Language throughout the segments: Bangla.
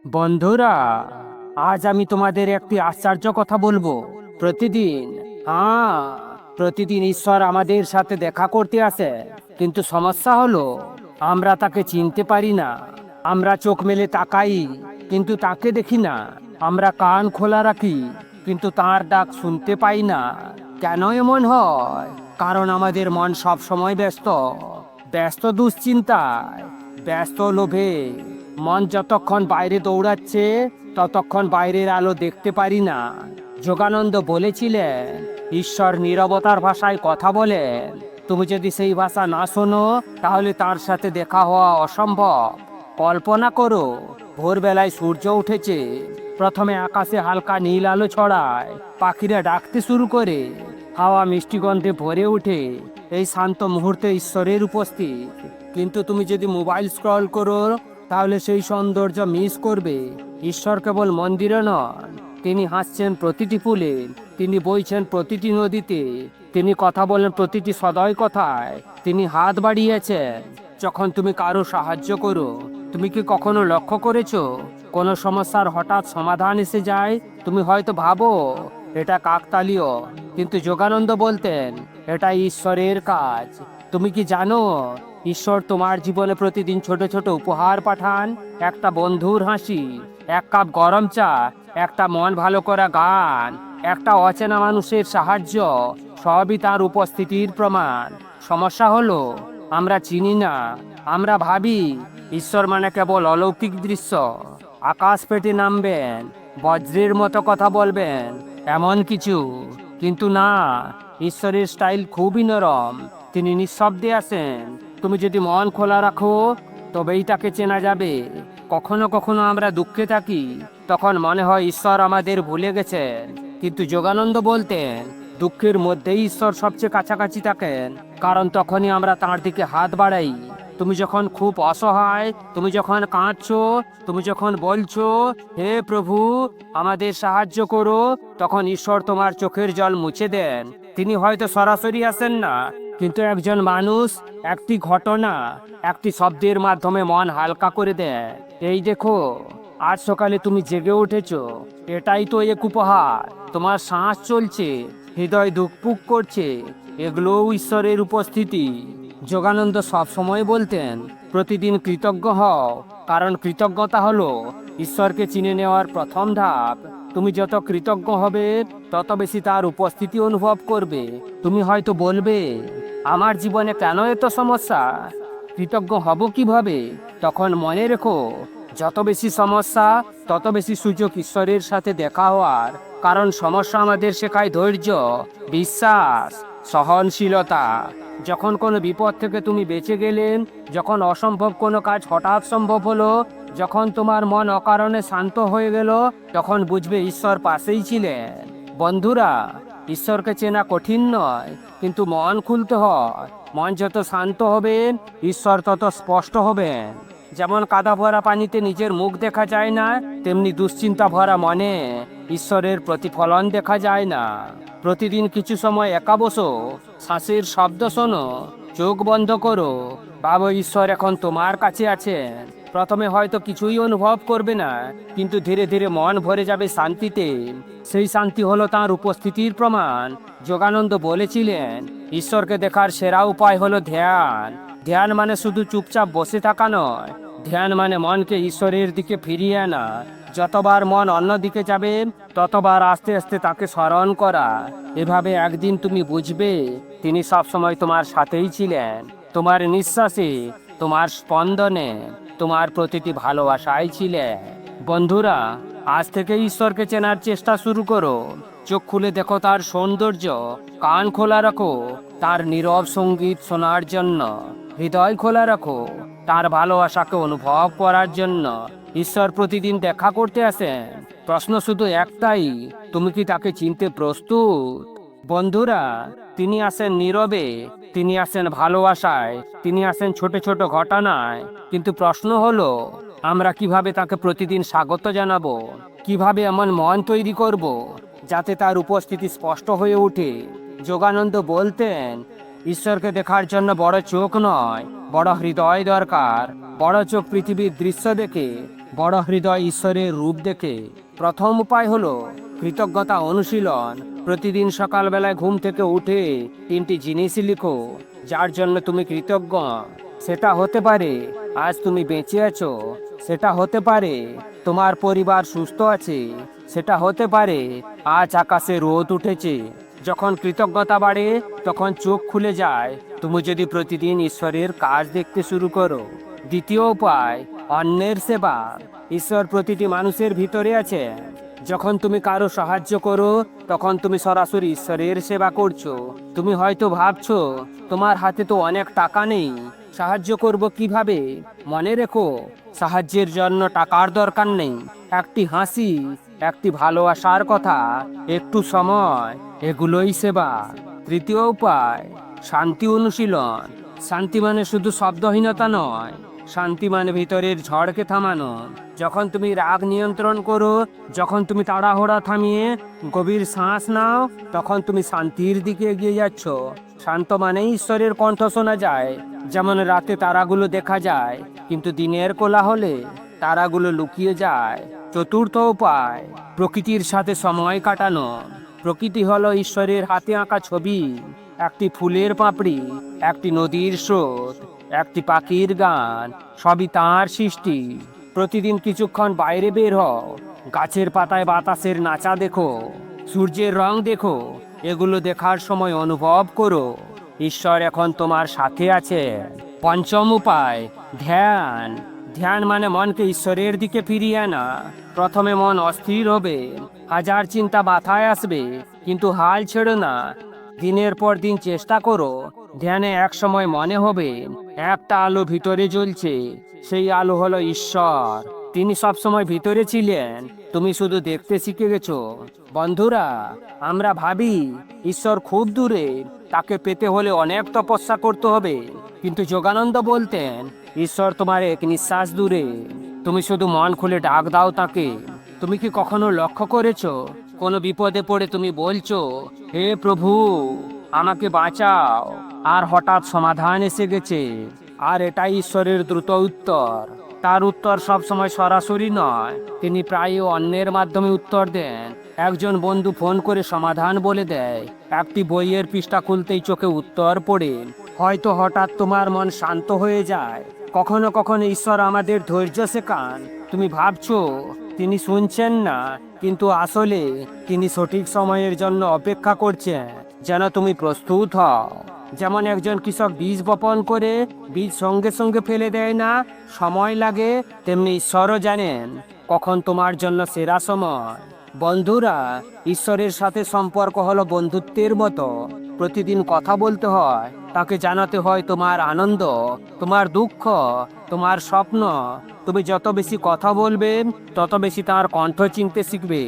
বন্ধুরা, আজ আমি তোমাদের একটি আশ্চর্য কথা বলবো। প্রতিদিন, হ্যাঁ, প্রতিদিন ঈশ্বর আমাদের সাথে দেখা করতে আসে, কিন্তু সমস্যা হলো আমরা তাকে চিনতে পারি না। আমরা চোখ মেলে তাকাই, কিন্তু তাকে দেখি না। আমরা কান খোলা রাখি, কিন্তু তার ডাক শুনতে পাই না। কেন এমন হয়? কারণ আমাদের মন সব সময় ব্যস্ত, ব্যস্ত দুশ্চিন্তায়, ব্যস্ত লোভে। মন যতক্ষণ বাইরে দৌড়াচ্ছে, ততক্ষণ বাইরের আলো দেখতে পারি না। যোগানন্দ বলেছিলেন, ঈশ্বর নীরবতার ভাষায় কথা বলেন। তুমি যদি সেই ভাষা না শোনো, তাহলে তার সাথে দেখা হওয়া অসম্ভব। কল্পনা করো, ভোরবেলায় সূর্য উঠেছে। প্রথমে আকাশে হালকা নীল আলো ছড়ায়, পাখিরা ডাকতে শুরু করে, হাওয়া মিষ্টি গন্ধে ভরে ওঠে। এই শান্ত মুহূর্তে ঈশ্বরের উপস্থিত। কিন্তু তুমি যদি মোবাইল স্ক্রল করো, তাহলে সেই সৌন্দর্য মিস করবে। ঈশ্বর কেবল মন্দিরে নন, তিনি হাসছেন প্রতিটি ফুলে, তিনি বইছেন প্রতিটি নদীতে, তিনি কথা বলেন প্রতিটি সদয় কথায়, তিনি হাত বাড়িয়েছেন যখন তুমি কারো সাহায্য করো। তুমি কি কখনো লক্ষ্য করেছো, কোনো সমস্যার হঠাৎ সমাধান এসে যায়? তুমি হয়তো ভাবো এটা কাকতালীয়, কিন্তু যোগানন্দ বলতেন এটা ঈশ্বরের কাজ। তুমি কি জানো, ঈশ্বর তোমার জীবনে প্রতিদিন ছোট ছোট উপহার পাঠান। একটা বন্ধুর হাসি, এক কাপ গরম চা, একটা মন ভালো করা গান, একটা অচেনা মানুষের সাহায্য, সবই তার উপস্থিতির প্রমাণ। সমস্যা হলো আমরা চিনি না। আমরা ভাবি ঈশ্বর মানে কেবল অলৌকিক দৃশ্য, আকাশ পেটে নামবেন, বজ্রের মতো কথা বলবেন, এমন কিছু। কিন্তু না, ঈশ্বরের স্টাইল খুবই নরম। তিনি নিঃশব্দে আসেন। তুমি যদি মন খোলা রাখো, তবেই তাকে চেনা যাবে। কখনো কখনো আমরা দুঃখে থাকি, তখন মনে হয় ঈশ্বর আমাদের ভুলে গেছেন। কিন্তু যোগানন্দ বলতেন, দুঃখের মধ্যেই ঈশ্বর সবচেয়ে কাছাকাছি থাকেন, কারণ তখনই আমরা তার দিকে হাত বাড়াই। তুমি যখন খুব অসহায়, তুমি যখন কাঁদছো, তুমি যখন বলছো, হে প্রভু আমাদের সাহায্য করো, তখন ঈশ্বর তোমার চোখের জল মুছে দেন। তিনি হয়তো সরাসরি আসেন না, কিন্তু একজন মানুষ, একটি ঘটনা, একটি শব্দের মাধ্যমে মন হালকা করে দেয়। এই দেখো, আজ সকালে তুমি জেগে উঠেছো, এটাই তো এক উপহার। তোমার শ্বাস চলছে, হৃদয় ধুকপুক করছে, এগুলোও ঈশ্বরের উপস্থিতি। যোগানন্দ সব সময় বলতেন, প্রতিদিন কৃতজ্ঞ হও, কারণ কৃতজ্ঞতা হলো ঈশ্বরকে চিনে নেওয়ার প্রথম ধাপ। তুমি যত কৃতজ্ঞ হবে, তত বেশি তার উপস্থিতি অনুভব করবে। তুমি হয়তো বলবে, আমার জীবনে কেন এত সমস্যা, কৃতজ্ঞ হব কিভাবে? তখন মনে রেখো, যত বেশি সমস্যা, তত বেশি সুযোগ ঈশ্বরের সাথে দেখা হওয়ার। কারণ সমস্যা আমাদের শেখায় ধৈর্য, বিশ্বাস, সহনশীলতা। যখন কোনো বিপদ থেকে তুমি বেঁচে গেলেন, যখন অসম্ভব কোনো কাজ হঠাৎ সম্ভব হলো, যখন তোমার মন অকারণে শান্ত হয়ে গেল, তখন বুঝবে ঈশ্বর পাশেই ছিলেন। বন্ধুরা, ঈশ্বরকে চেনা কঠিন নয়, কিন্তু মন খুলতে হয়। মন যত শান্ত হবে, ঈশ্বর তত স্পষ্ট হবেন। যেমন কাদা ভরা পানিতে নিজের মুখ দেখা যায় না, তেমনি দুশ্চিন্তা ভরা মনে ঈশ্বরের প্রতিফলন দেখা যায় না। প্রতিদিন কিছু সময় একা বসো, শ্বাসের শব্দ শোনো, চোখ বন্ধ করো, ভাবো ঈশ্বর এখন তোমার কাছে আছেন। প্রথমে হয়তো কিছুই অনুভব করবে না, কিন্তু ধীরে ধীরে মন ভরে যাবে শান্তিতে। সেই শান্তি হলো তার উপস্থিতির প্রমাণ। যোগানন্দ বলেছিলেন, ঈশ্বরকে দেখার সেরা উপায় হলো ধ্যান। ধ্যান মানে শুধু চুপচাপ বসে থাকা নয়, ধ্যান মানে মনকে ঈশ্বরের দিকে ফিরিয়ে আনা। যতবার মন অন্যদিকে যাবে, ততবার আস্তে আস্তে তাকে স্মরণ করা। এভাবে একদিন তুমি বুঝবে তিনি সবসময় তোমার সাথেই ছিলেন, তোমার নিঃশ্বাসে, তোমার স্পন্দনে, তোমার প্রতিটি ভালোবাসায় ছিলেন। বন্ধুরা, আজ থেকে ঈশ্বরকে চেনার চেষ্টা শুরু করো। চোখ খুলে দেখো তার সৌন্দর্য, কান খোলা রাখো তার নীরব সঙ্গীত শোনার জন্য, হৃদয় খোলা রাখো তার ভালোবাসাকে অনুভব করার জন্য। ঈশ্বর প্রতিদিন দেখা করতে আসেন। প্রশ্ন শুধু একটাই, তুমি কি তাকে চিনতে প্রস্তুত? বন্ধুরা, তিনি আসেন নীরবে, তিনি আসেন ভালোবাসায়, তিনি আসেন ছোট ছোট ঘটনায়। কিন্তু প্রশ্ন হলো, আমরা কিভাবে তাকে প্রতিদিন স্বাগত জানাবো? কিভাবে এমন মন তৈরি করব, যাতে তার উপস্থিতি স্পষ্ট হয়ে ওঠে? যোগানন্দ বলতেন, ঈশ্বরকে দেখার জন্য বড় চোখ নয়, বড় হৃদয় দরকার। বড় চোখ পৃথিবীর দৃশ্য দেখে, বড় হৃদয় ঈশ্বরের রূপ দেখে। প্রথম উপায় হলো কৃতজ্ঞতা অনুশীলন। প্রতিদিন সকালবেলায় ঘুম থেকে উঠে 3টি জিনিস লিখো যার জন্য তুমি কৃতজ্ঞ। সেটা হতে পারে আজ তুমি বেঁচে আছো, সেটা হতে পারে তোমার পরিবার সুস্থ আছে, সেটা হতে পারে আজ আকাশে রোদ উঠেছে। যখন কৃতজ্ঞতা বাড়ে তখন চোখ খুলে যায়। তুমি যদি প্রতিদিন ঈশ্বরের কাজ দেখতে শুরু করো। দ্বিতীয় উপায় অন্যের সেবা। ঈশ্বর প্রতিটি মানুষের ভিতরে আছে। যখন তুমি কারো সাহায্য করো তখন তুমি সরাসরি ঈশ্বরের সেবা করছো। তুমি হয়তো ভাবছো তোমার হাতে তো অনেক টাকা নেই, সাহায্য করব কিভাবে? মনে রেখো, সাহায্যের জন্য টাকার দরকার নেই। একটি হাসি, একটি ভালোবাসার কথা, একটু সময়, এগুলোই সেবা। তৃতীয় উপায় শান্তি অনুশীলন। শান্তি মানে শুধু শব্দহীনতা নয়, শান্তি মানে ভিতরের ঝড়কে থামানো। যখন তুমি রাগ নিয়ন্ত্রণ করো, যখন তুমি তাড়াহুড়া থামিয়ে গভীর শ্বাস নাও, তখন তুমি শান্তির দিকে এগিয়ে যাচ্ছ। শান্ত মানেই ঈশ্বরের কণ্ঠ শোনা যায়। যেমন রাতে তারাগুলো দেখা যায় কিন্তু দিনের কোলাহলে তারাগুলো লুকিয়ে যায়। চতুর্থ উপায় প্রকৃতির সাথে সময় কাটানো। প্রকৃতি হলো ঈশ্বরের হাতে আঁকা ছবি। একটি ফুলের পাপড়ি, একটি নদীর স্রোত, একটি পাখির গান, সবই তাঁর সৃষ্টি। প্রতিদিন কিছুক্ষণ বাইরে বের হও, গাছের পাতায় বাতাসের নাচা দেখো, সূর্যের রং দেখো। এগুলো দেখার সময় অনুভব করো ঈশ্বর এখন তোমার সাথে আছে। পঞ্চম উপায় ধ্যান। ধ্যান মানে মনকে ঈশ্বরের দিকে ফিরিয়ে আনা। প্রথমে মন অস্থির হবে, হাজার চিন্তা মাথায় আসবে, কিন্তু হাল ছেড়ো না। দিনের পর দিন চেষ্টা করো। ধ্যানে এক সময় মনে হবে একটা আলো ভিতরে জ্বলছে। সেই আলো হলো ঈশ্বর। তিনি সব সময় ভিতরে ছিলেন, তুমি শুধু দেখতে শিখে গেছো। বন্ধুরা, আমরা ভাবি ঈশ্বর খুব দূরে, তাকে পেতে হলে অনেক তপস্যা করতে হবে। কিন্তু যোগানন্দ বলতেন ঈশ্বর তোমার এক নিঃশ্বাস দূরে, তুমি শুধু মন খুলে ডাক দাও তাকে। তুমি কি কখনো লক্ষ্য করেছো কোনো বিপদে পড়ে তুমি বলছো, হে প্রভু আমাকে বাঁচাও, আর হঠাৎ সমাধান এসে গেছে? আর এটাই ঈশ্বরের দ্রুত উত্তর। তার উত্তর সবসময় সরাসরি নয়, তিনি প্রায়ই অন্যের মাধ্যমে উত্তর দেন। একজন বন্ধু ফোন করে সমাধান বলে দেয়, একটি বইয়ের পৃষ্ঠা খুলতেই চোখে উত্তর পড়ে। হয়তো হঠাৎ তোমার মন শান্ত হয়ে যায়। কখনো কখনো ঈশ্বর আমাদের ধৈর্য শেখান। তুমি ভাবছো তিনি শুনছেন না, কিন্তু আসলে তিনি সঠিক সময়ের জন্য অপেক্ষা করছেন যেন তুমি প্রস্তুত হও। যেমন একজন কৃষক বীজ বপন করে বীজ সঙ্গে সঙ্গে ফেলে দেয় না, সময় লাগে, তেমনি ঈশ্বরও জানেন কখন তোমার জন্য সেরা সময়। বন্ধুরা, ঈশ্বরের সাথে সম্পর্ক হলো বন্ধুত্বের মতো। প্রতিদিন কথা বলতে হয়, তাকে জানাতে হয় তোমার আনন্দ, তোমার দুঃখ, তোমার স্বপ্ন। তুমি যত বেশি কথা বলবে তত বেশি তার কণ্ঠ চিনতে শিখবে।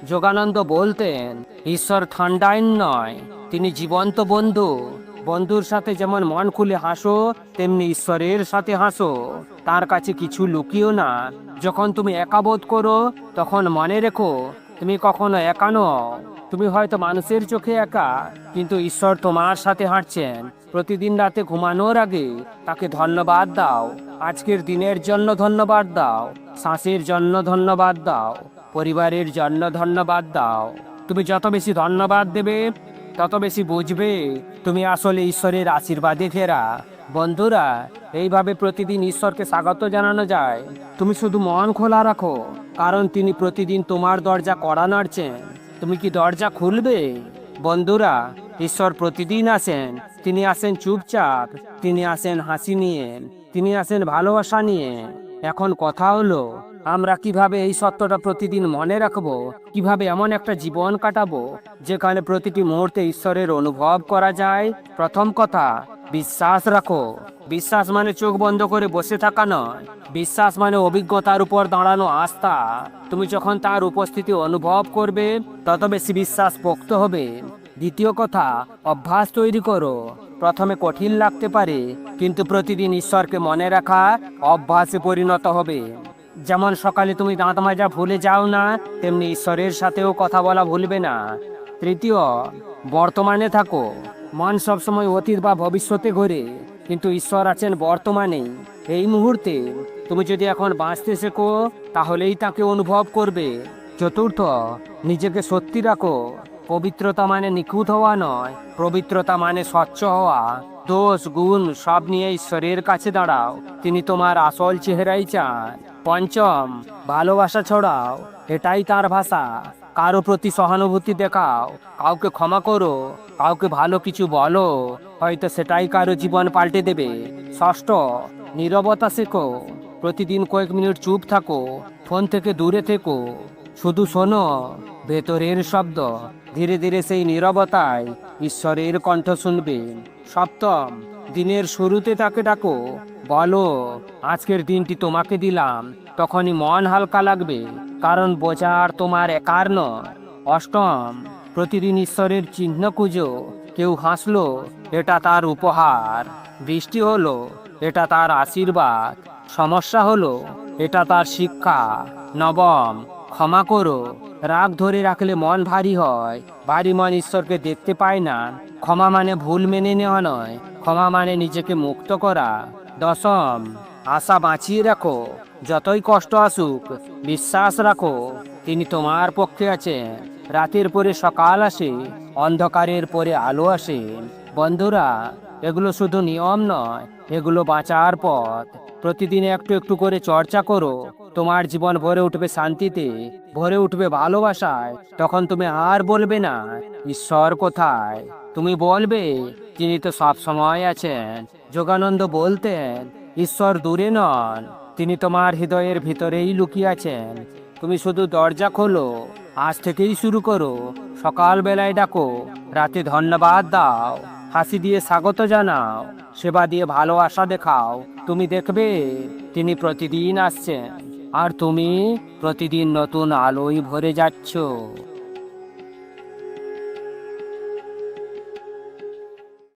যোগানন্দ বলতেন ঈশ্বর ঠান্ডায় নয়, তিনি জীবন্ত বন্ধু। বন্ধুর সাথে যেমন মন খুলে হাসো, তেমনি ঈশ্বরের সাথে হাসো। তার কাছে কিছু লুকিও না। যখন তুমি একা বোধ করো তখন মনে রেখো তুমি কখনো একা নও। তুমি হয়তো মানুষের চোখে একা, কিন্তু ঈশ্বর তোমার সাথে হাঁটছেন। প্রতিদিন রাতে ঘুমানোর আগে তাকে ধন্যবাদ দাও। আজকের দিনের জন্য ধন্যবাদ দাও, শ্বাসের জন্য ধন্যবাদ দাও, পরিবারের জন্য ধন্যবাদ দাও। তুমি যত বেশি ধন্যবাদ দেবে তত বেশি বুঝবে তুমি আসলে ঈশ্বরের আশীর্বাদে ঘেরা। বন্ধুরা, এইভাবে প্রতিদিন ঈশ্বরকে স্বাগত জানানো যায়। তুমি শুধু মন খোলা রাখো, কারণ তিনি প্রতিদিন তোমার দরজা কড়া নাড়ছেন। তুমি কি দরজা খুলবে? বন্ধুরা, ঈশ্বর প্রতিদিন আসেন। তিনি আসেন চুপচাপ, তিনি আসেন হাসি নিয়ে, তিনি আসেন ভালোবাসা নিয়ে। এখন কথা হলো আমরা কিভাবে এই সত্যটা প্রতিদিন মনে রাখবো, কিভাবে এমন একটা জীবন কাটাবো যেখানে প্রতিটি মুহূর্তে ঈশ্বরের অনুভব করা যায়। প্রথম কথা, বিশ্বাস রাখো। বিশ্বাস মানে চোখ বন্ধ করে বসে থাকা নয়, বিশ্বাস মানে অভিজ্ঞতার উপর দাঁড়ানো আস্থা। তুমি যখন তার উপস্থিতি অনুভব করবে তত বেশি বিশ্বাস পোক্ত হবে। দ্বিতীয় কথা, অভ্যাস তৈরি করো। প্রথমে কঠিন লাগতে পারে, কিন্তু প্রতিদিন ঈশ্বরকে মনে রাখা অভ্যাসে পরিণত হবে। যেমন সকালে তুমি দাঁত মাজা ভুলে যাও না, তেমনি ঈশ্বরের সাথেও কথা বলা ভুলবে না। তৃতীয়, বর্তমানে থাকো। মন সবসময় অতীত বা ভবিষ্যতে ঘোরে, কিন্তু ঈশ্বর আছেন বর্তমানে, এই মুহূর্তে। তুমি যদি এখন বাঁচতে শেখো তাহলেই তাকে অনুভব করবে। চতুর্থ, নিজেকে সত্যি রাখো। পবিত্রতা মানে নিখুঁত হওয়া নয়, পবিত্রতা মানে স্বচ্ছ হওয়া। দোষ গুণ সব নিয়ে ঈশ্বরের কাছে দাঁড়াও, তিনি তোমার আসল চেহারাই চান। পঞ্চম, ভালোবাসা ছড়াও, এটাই তার ভাষা। কারো প্রতি সহানুভূতি দেখাও, কাউকে ক্ষমা করো, কাউকে ভালো কিছু বলো, হয়তো সেটাই কারো জীবন পাল্টে দেবে। ষষ্ঠ, নীরবতা শেখো। প্রতিদিন কয়েক মিনিট চুপ থাকো, ফোন থেকে দূরে থেকো, শুধু শোনো ভেতরের শব্দ। ধীরে ধীরে সেই নীরবতায় ঈশ্বরের কণ্ঠ শুনবে। সপ্তম, দিনের শুরুতে তাকে ডাকো, বলো আজকের দিনটি তোমাকে দিলাম। তখনই মন হালকা লাগবে, কারণ বোঝা আর তোমার একার নয়। অষ্টম, প্রতিদিন ঈশ্বরের চিহ্ন খুঁজো। কেউ হাসলো, এটা তার উপহার। বৃষ্টি হলো, এটা তার আশীর্বাদ। সমস্যা হলো, এটা তার শিক্ষা। নবম, ক্ষমা করো। রাগ ধরে রাখলে মন ভারী হয়, ভারী মন ঈশ্বরকে দেখতে পায় না। ক্ষমা মানে ভুল মেনে নেওয়া নয়, ক্ষমা মানে নিজেকে মুক্ত করা। দশম, আশা বাঁচিয়ে রাখো। যতই কষ্ট আসুক, বিশ্বাস রাখো তিনি তোমার পক্ষে আছেন। রাতের পরে সকাল আসে, অন্ধকারের পরে আলো আসে। বন্ধুরা, এগুলো শুধু নিয়ম নয়, এগুলো বাঁচার পথ। প্রতিদিন একটু একটু করে চর্চা করো, তোমার জীবন ভরে উঠবে শান্তিতে, ভরে উঠবে ভালোবাসায়। তখন তুমি আর বলবে না ঈশ্বর কোথায়, তুমি বলবে তিনি তো সব সময় আছেন। যোগানন্দ বলতেন, ঈশ্বর দূরে নন, তিনি তোমার হৃদয়ের ভিতরেই লুকিয়ে আছেন। তুমি শুধু দরজা খোলো, আজ থেকেই শুরু করো। সকাল বেলায় ডাকো, রাতে ধন্যবাদ দাও, হাসি দিয়ে স্বাগত জানাও, সেবা দিয়ে ভালোবাসা দেখাও। তুমি দেখবে তিনি প্রতিদিন আসছেন, আর তুমি প্রতিদিন নতুন আলোয় ভরে যাচ্ছ।